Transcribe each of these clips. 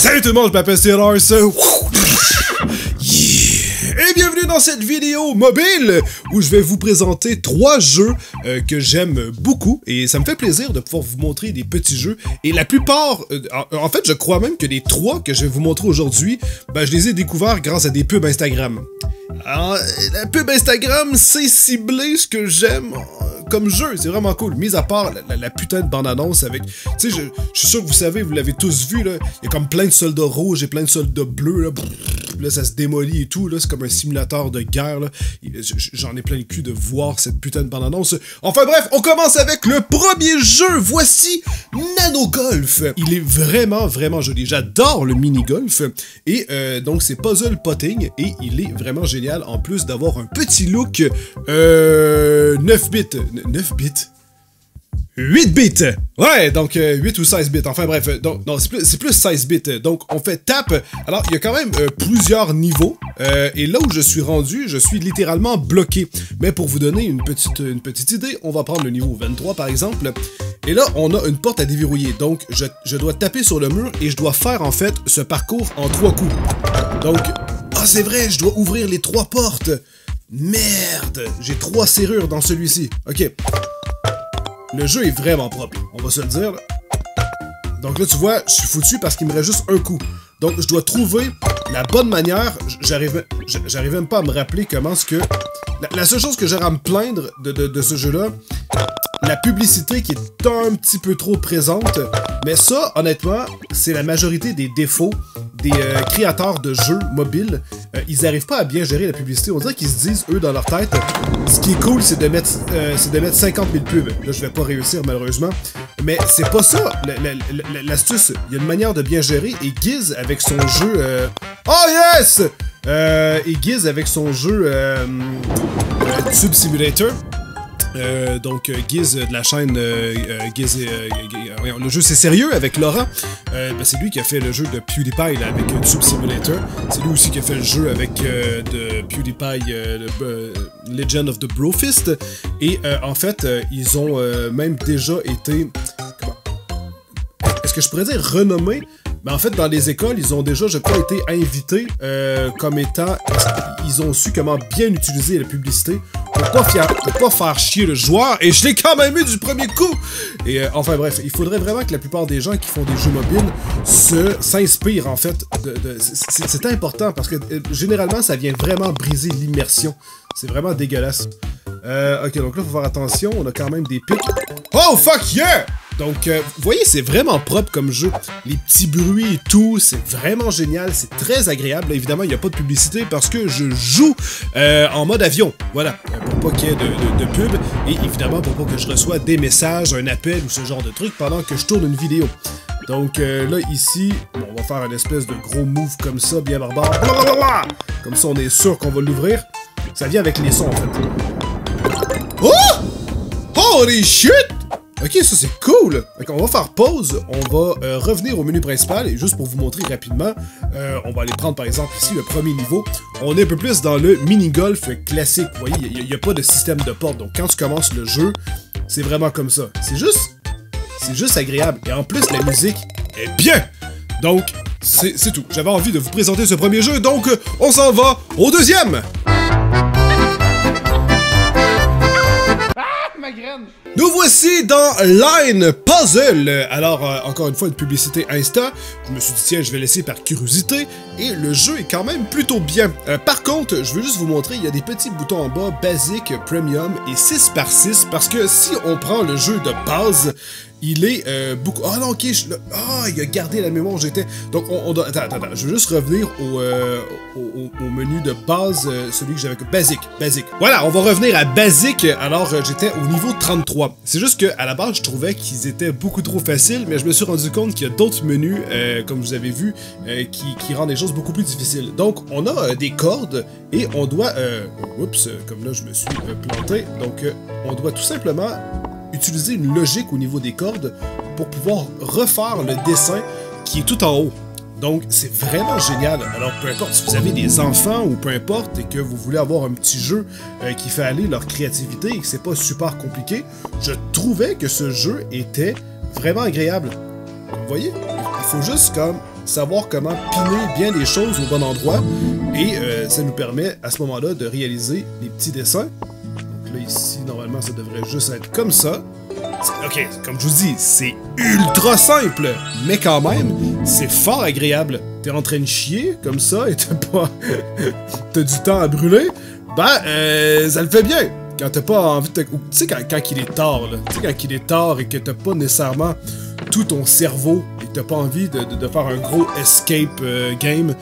Salut tout le monde, je m'appelle Steelers. Et bienvenue dans cette vidéo mobile où je vais vous présenter 3 jeux que j'aime beaucoup et ça me fait plaisir de pouvoir vous montrer des petits jeux et la plupart, en fait je crois même que les 3 que je vais vous montrer aujourd'hui, ben, je les ai découverts grâce à des pubs Instagram. Alors, la pub Instagram, c'est ciblé ce que j'aime comme jeu, c'est vraiment cool. Mis à part la putain de bande-annonce avec... Tu sais, je suis sûr que vous savez, vous l'avez tous vu, là. Il y a comme plein de soldats rouges et plein de soldats bleus, là. Là, ça se démolit et tout, là. C'est comme un simulateur de guerre, là. J'en ai plein le cul de voir cette putain de bande-annonce. Enfin bref, on commence avec le premier jeu. Voici Nanogolf. Il est vraiment, vraiment joli. J'adore le mini-golf. Et donc, c'est puzzle potting. Et il est vraiment génial, en plus d'avoir un petit look 9 bits. 9 bits? 8 bits! Ouais, donc 8 ou 16 bits, enfin bref, donc, non, c'est plus 16 bits, donc on fait tap. Alors, il y a quand même plusieurs niveaux, et là où je suis rendu, je suis littéralement bloqué. Mais pour vous donner une petite idée, on va prendre le niveau 23 par exemple, et là, on a une porte à déverrouiller, donc je dois taper sur le mur, et je dois faire en fait ce parcours en 3 coups. Donc, ah c'est vrai, je dois ouvrir les 3 portes! Merde! J'ai 3 serrures dans celui-ci. Ok. Le jeu est vraiment propre, on va se le dire. Donc là, tu vois, je suis foutu parce qu'il me reste juste un coup. Donc, je dois trouver la bonne manière. J'arrive même pas à me rappeler comment est-ce que... La seule chose que j'aurais à me plaindre de ce jeu-là, la publicité qui est un petit peu trop présente. Mais ça, honnêtement, c'est la majorité des défauts des créateurs de jeux mobiles. Ils arrivent pas à bien gérer la publicité. On dirait qu'ils se disent, eux, dans leur tête, ce qui est cool, c'est de mettre 50 000 pubs. Là, je vais pas réussir, malheureusement. Mais c'est pas ça, l'astuce. Il y a une manière de bien gérer. Et Giz, avec son jeu... Oh yes! Et Giz, avec son jeu Tube Simulator... donc Giz de la chaîne Giz, le jeu c'est sérieux avec Laurent, ben, c'est lui qui a fait le jeu de PewDiePie là, avec Tube Simulator, c'est lui aussi qui a fait le jeu avec de PewDiePie Legend of the Brofist et en fait ils ont même déjà été, est-ce que je pourrais dire renommés? Mais en fait, dans les écoles, ils ont déjà, je crois, été invités comme étant... Ils ont su comment bien utiliser la publicité pour pas faire chier le joueur, et je l'ai quand même eu du premier coup! Et enfin bref, il faudrait vraiment que la plupart des gens qui font des jeux mobiles s'inspirent, en fait. C'est important, parce que généralement, ça vient vraiment briser l'immersion. C'est vraiment dégueulasse. Ok, donc là, faut faire attention, on a quand même des pics. Oh, fuck yeah! Donc, vous voyez, c'est vraiment propre comme jeu. Les petits bruits et tout, c'est vraiment génial, c'est très agréable. Là, évidemment, il n'y a pas de publicité parce que je joue en mode avion. Voilà, pour pas qu'il y ait de pub. Et évidemment, pour pas que je reçois des messages, un appel ou ce genre de truc pendant que je tourne une vidéo. Donc là, ici, bon, on va faire une espèce de gros move comme ça, bien barbare. Blablabla! Comme ça, on est sûr qu'on va l'ouvrir. Ça vient avec les sons, en fait. Oh! Holy shit! Ok, ça c'est cool! Donc, on va faire pause, on va revenir au menu principal, et juste pour vous montrer rapidement, on va aller prendre par exemple ici le premier niveau. On est un peu plus dans le mini-golf classique, vous voyez, il n'y a pas de système de porte, donc quand tu commences le jeu, c'est vraiment comme ça. C'est juste agréable, et en plus la musique est bien! Donc, c'est tout. J'avais envie de vous présenter ce premier jeu, donc on s'en va au deuxième! Nous voici dans Line Puzzle. Alors, encore une fois, une publicité Insta. Je me suis dit, tiens, je vais laisser par curiosité. Et le jeu est quand même plutôt bien. Par contre, je veux juste vous montrer, il y a des petits boutons en bas, Basic, Premium et 6x6. Parce que si on prend le jeu de base, il est beaucoup... Ah non, ok, il a gardé la mémoire où j'étais. Donc, on doit... Attends, je veux juste revenir au menu de base, celui que j'avais... Basic. Voilà, on va revenir à Basic. Alors, j'étais au niveau 33. C'est juste qu'à la base, je trouvais qu'ils étaient beaucoup trop faciles, mais je me suis rendu compte qu'il y a d'autres menus, comme vous avez vu, qui rendent les choses beaucoup plus difficiles. Donc, on a des cordes, et on doit... oups, comme là, je me suis planté. Donc, on doit tout simplement... utiliser une logique au niveau des cordes pour pouvoir refaire le dessin qui est tout en haut. Donc, c'est vraiment génial. Alors, peu importe si vous avez des enfants ou peu importe et que vous voulez avoir un petit jeu qui fait aller leur créativité et que c'est pas super compliqué, je trouvais que ce jeu était vraiment agréable. Vous voyez? Il faut juste comme savoir comment piner bien les choses au bon endroit. Et ça nous permet à ce moment-là de réaliser les petits dessins. Donc là, ici, normalement, ça devrait juste être comme ça. Ok, comme je vous dis, c'est ultra simple, mais quand même, c'est fort agréable. T'es en train de chier, comme ça, et t'as pas... t'as du temps à brûler, ben, ça le fait bien. Quand t'as pas envie de... Tu sais, quand il est tard, là. Tu sais, quand il est tard et que t'as pas nécessairement tout ton cerveau et que t'as pas envie de faire un gros escape game,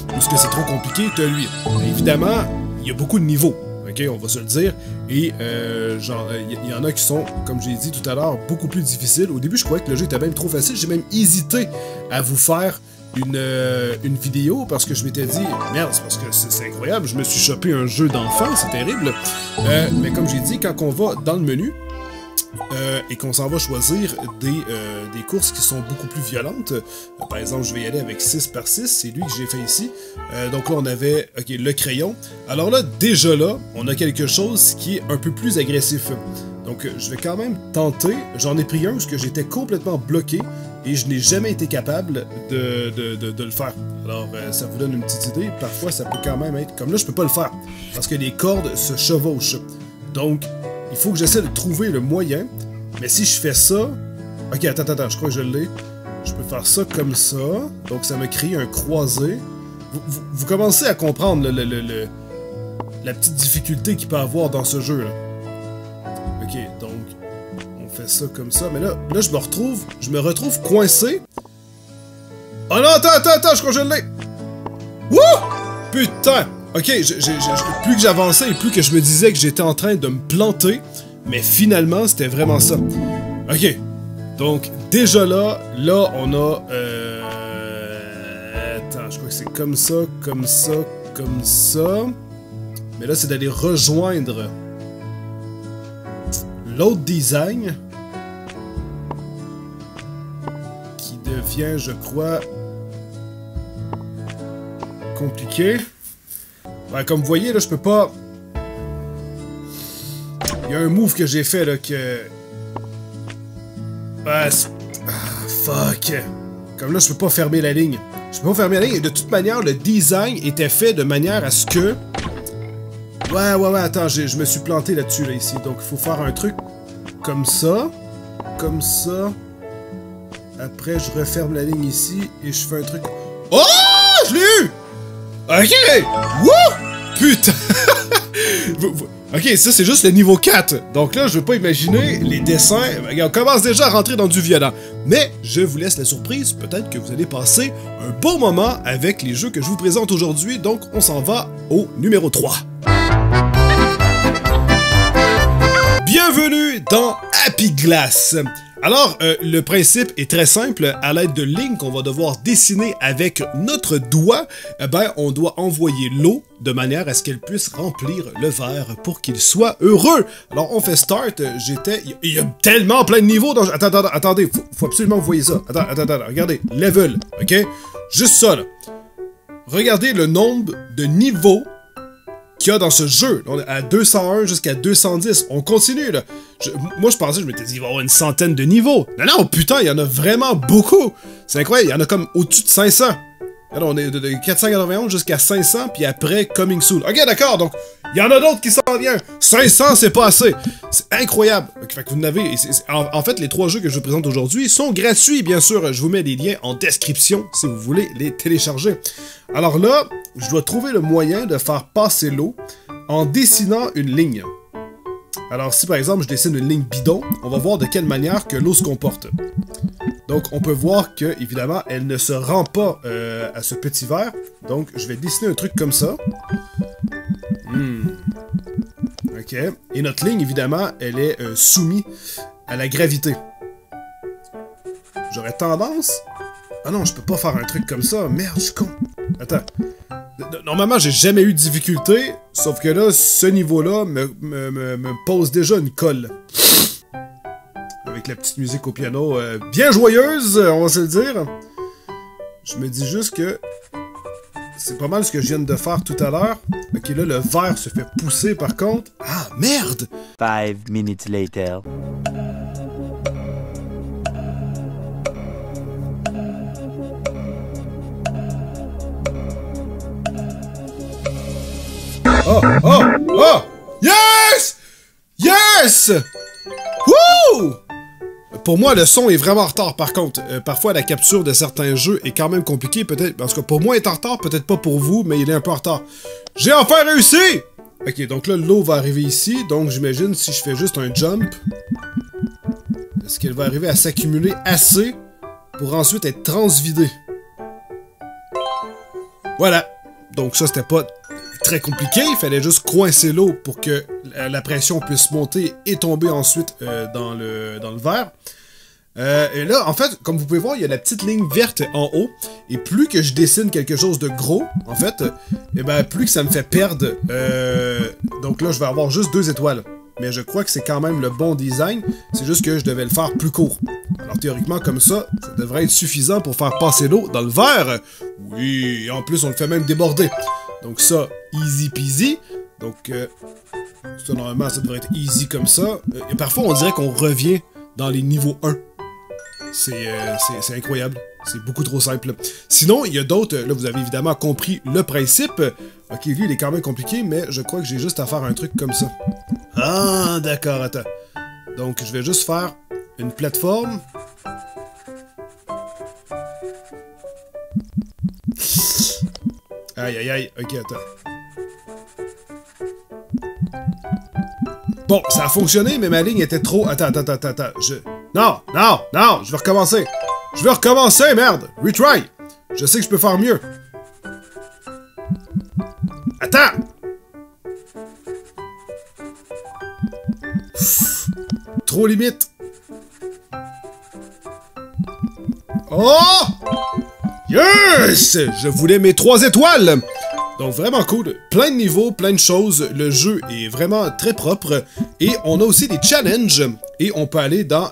parce que c'est trop compliqué, t'as lui. Évidemment, il y a beaucoup de niveaux. Ok, on va se le dire. Et genre, il y en a qui sont, comme j'ai dit tout à l'heure, beaucoup plus difficiles. Au début, je croyais que le jeu était même trop facile. J'ai même hésité à vous faire une vidéo parce que je m'étais dit, merde, c'est parce que c'est incroyable. Je me suis chopé un jeu d'enfant, c'est terrible. Mais comme j'ai dit, quand on va dans le menu et qu'on s'en va choisir des courses qui sont beaucoup plus violentes. Par exemple, je vais y aller avec 6 par 6, c'est lui que j'ai fait ici. Donc là, on avait le crayon. Alors là, déjà là, on a quelque chose qui est un peu plus agressif. Donc je vais quand même tenter. J'en ai pris un parce que j'étais complètement bloqué et je n'ai jamais été capable de le faire. Alors ça vous donne une petite idée. Parfois, ça peut quand même être... Comme là, je peux pas le faire parce que les cordes se chevauchent. Donc, il faut que j'essaie de trouver le moyen. Mais si je fais ça... Ok, attends, je crois que je l'ai. Je peux faire ça comme ça. Donc ça me crée un croisé. Vous commencez à comprendre la petite difficulté qu'il peut avoir dans ce jeu. Là. Ok, donc on fait ça comme ça. Mais là je me retrouve coincé. Oh non, attends, je crois que je l'ai. Wouh! Putain! Ok, plus que j'avançais et plus que je me disais que j'étais en train de me planter, mais finalement, c'était vraiment ça. Ok, donc déjà là, on a... Attends, je crois que c'est comme ça, comme ça, comme ça. Mais là, c'est d'aller rejoindre l'autre design qui devient, je crois, compliqué. Ouais, comme vous voyez, là, je peux pas... Il y a un move que j'ai fait, là, que... Ah, fuck. Comme là, je peux pas fermer la ligne. Je peux pas fermer la ligne. Et de toute manière, le design était fait de manière à ce que... Ouais, attends, je me suis planté là-dessus, là, ici. Donc, il faut faire un truc comme ça. Comme ça. Après, je referme la ligne ici et je fais un truc... Oh! Je l'ai eu! Ok! Wouh! Putain! Ok, ça c'est juste le niveau 4. Donc là, je veux pas imaginer les dessins. On commence déjà à rentrer dans du violent. Mais je vous laisse la surprise. Peut-être que vous allez passer un bon moment avec les jeux que je vous présente aujourd'hui. Donc, on s'en va au numéro 3. Bienvenue dans Happy Glass. Alors, le principe est très simple. À l'aide de lignes qu'on va devoir dessiner avec notre doigt, on doit envoyer l'eau de manière à ce qu'elle puisse remplir le verre pour qu'il soit heureux. Alors, on fait start. Il y a tellement plein de niveaux dans... Attendez, faut absolument que vous voyez ça. Attends, regardez. Level, ok? Juste ça, là. Regardez le nombre de niveaux qu'il y a dans ce jeu. On est à 201 jusqu'à 210. On continue, là. Moi, je pensais, je m'étais dit, il va y avoir une centaine de niveaux. Non, putain, il y en a vraiment beaucoup. C'est incroyable, il y en a comme au-dessus de 500. Alors, on est de 491 jusqu'à 500, puis après, coming soon. Ok, d'accord, donc, il y en a d'autres qui s'en viennent. 500, c'est pas assez. C'est incroyable. Fait que vous n'avez... En fait, les 3 jeux que je vous présente aujourd'hui sont gratuits, bien sûr. Je vous mets les liens en description si vous voulez les télécharger. Alors là, je dois trouver le moyen de faire passer l'eau en dessinant une ligne. Alors, si par exemple, je dessine une ligne bidon, on va voir de quelle manière que l'eau se comporte. Donc, on peut voir que, évidemment, elle ne se rend pas à ce petit verre. Donc, je vais dessiner un truc comme ça. Ok. Et notre ligne, évidemment, elle est soumise à la gravité. J'aurais tendance... Ah non, je peux pas faire un truc comme ça. Merde, je suis con. Attends. Normalement, j'ai jamais eu de difficulté, sauf que là, ce niveau-là me pose déjà une colle. Avec la petite musique au piano bien joyeuse, on va se le dire. Je me dis juste que c'est pas mal ce que je viens de faire tout à l'heure. Ok, là, le verre se fait pousser par contre. Ah, merde! 5 minutes later. Oh! Oh! Oh! Yes! Yes! Wouh! Pour moi, le son est vraiment en retard, par contre. Parfois, la capture de certains jeux est quand même compliquée, peut-être. Parce que pour moi, il est en retard, peut-être pas pour vous, mais il est un peu en retard. J'ai enfin réussi! Ok, donc là, l'eau va arriver ici. Donc, j'imagine, si je fais juste un jump, est-ce qu'elle va arriver à s'accumuler assez pour ensuite être transvidée? Voilà. Donc ça, c'était pas très compliqué. Il fallait juste coincer l'eau pour que la pression puisse monter et tomber ensuite dans le verre. Et là, en fait, comme vous pouvez voir, il y a la petite ligne verte en haut. Et plus que je dessine quelque chose de gros, en fait, et ben plus que ça me fait perdre. Donc là, je vais avoir juste 2 étoiles. Mais je crois que c'est quand même le bon design. C'est juste que je devais le faire plus court. Alors théoriquement, comme ça devrait être suffisant pour faire passer l'eau dans le verre. Oui, et en plus, on le fait même déborder. Donc ça, easy peasy. Donc, ça, normalement, ça devrait être easy comme ça. Et parfois, on dirait qu'on revient dans les niveaux 1. C'est incroyable. C'est beaucoup trop simple. Sinon, il y a d'autres... Là, vous avez évidemment compris le principe. Ok, lui, il est quand même compliqué, mais je crois que j'ai juste à faire un truc comme ça. Ah, d'accord, attends. Donc, je vais juste faire une plateforme. Aïe, aïe, aïe. Ok, attends. Bon, ça a fonctionné, mais ma ligne était trop... Attends. Non, je vais recommencer. Merde! Retry! Je sais que je peux faire mieux. Attends! Trop limite. Oh! Yes! Je voulais mes 3 étoiles! Donc vraiment cool, plein de niveaux, plein de choses, le jeu est vraiment très propre, et on a aussi des challenges, et on peut aller dans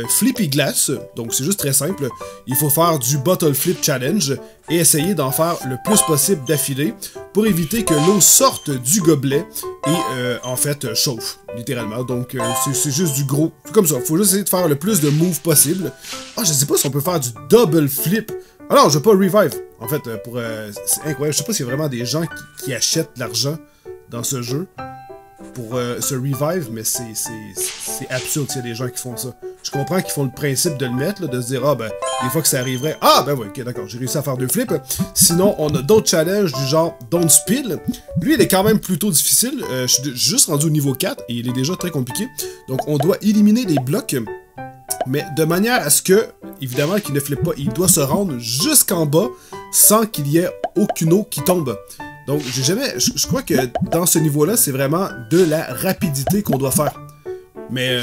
Flippy Glass, donc c'est juste très simple, il faut faire du Bottle Flip Challenge, et essayer d'en faire le plus possible d'affilée, pour éviter que l'eau sorte du gobelet, et en fait chauffe, littéralement, donc c'est juste du gros, comme ça, faut juste essayer de faire le plus de moves possible. Ah, je sais pas si on peut faire du Double Flip. Ah non, je veux pas revive. En fait, c'est incroyable. Je sais pas s'il y a vraiment des gens qui achètent de l'argent dans ce jeu pour se revive, mais c'est absurde s'il y a des gens qui font ça. Je comprends qu'ils font le principe de le mettre, là, de se dire, ah ben, des fois que ça arriverait, ah ben oui, ok, d'accord, j'ai réussi à faire 2 flips. Sinon, on a d'autres challenges du genre Don't Spill. Lui, il est quand même plutôt difficile. Je suis juste rendu au niveau 4 et il est déjà très compliqué. Donc, on doit éliminer les blocs, mais de manière à ce que, évidemment, qu'il ne flippe pas, il doit se rendre jusqu'en bas sans qu'il y ait aucune eau qui tombe. Donc, j'ai jamais... Je crois que dans ce niveau-là, c'est vraiment de la rapidité qu'on doit faire. Mais,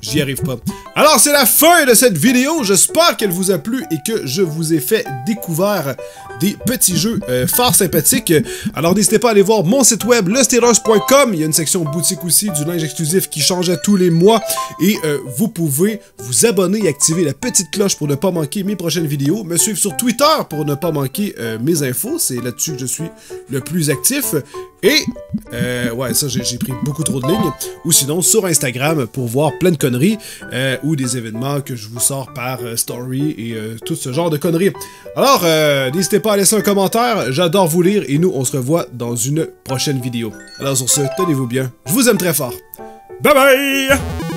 j'y arrive pas. Alors, c'est la fin de cette vidéo. J'espère qu'elle vous a plu et que je vous ai fait découvrir des petits jeux fort sympathiques. Alors, n'hésitez pas à aller voir mon site web, lesteros.com. Il y a une section boutique aussi, du linge exclusif qui change à tous les mois. Et vous pouvez vous abonner et activer la petite cloche pour ne pas manquer mes prochaines vidéos. Me suivre sur Twitter pour ne pas manquer mes infos. C'est là-dessus que je suis le plus actif. Et, ouais, ça, j'ai pris beaucoup trop de lignes. Ou sinon, sur Instagram pour voir plein de conneries ou des événements que je vous sors par story et tout ce genre de conneries. Alors, n'hésitez pas à laisser un commentaire. J'adore vous lire et nous, on se revoit dans une prochaine vidéo. Alors sur ce, tenez-vous bien. Je vous aime très fort. Bye bye!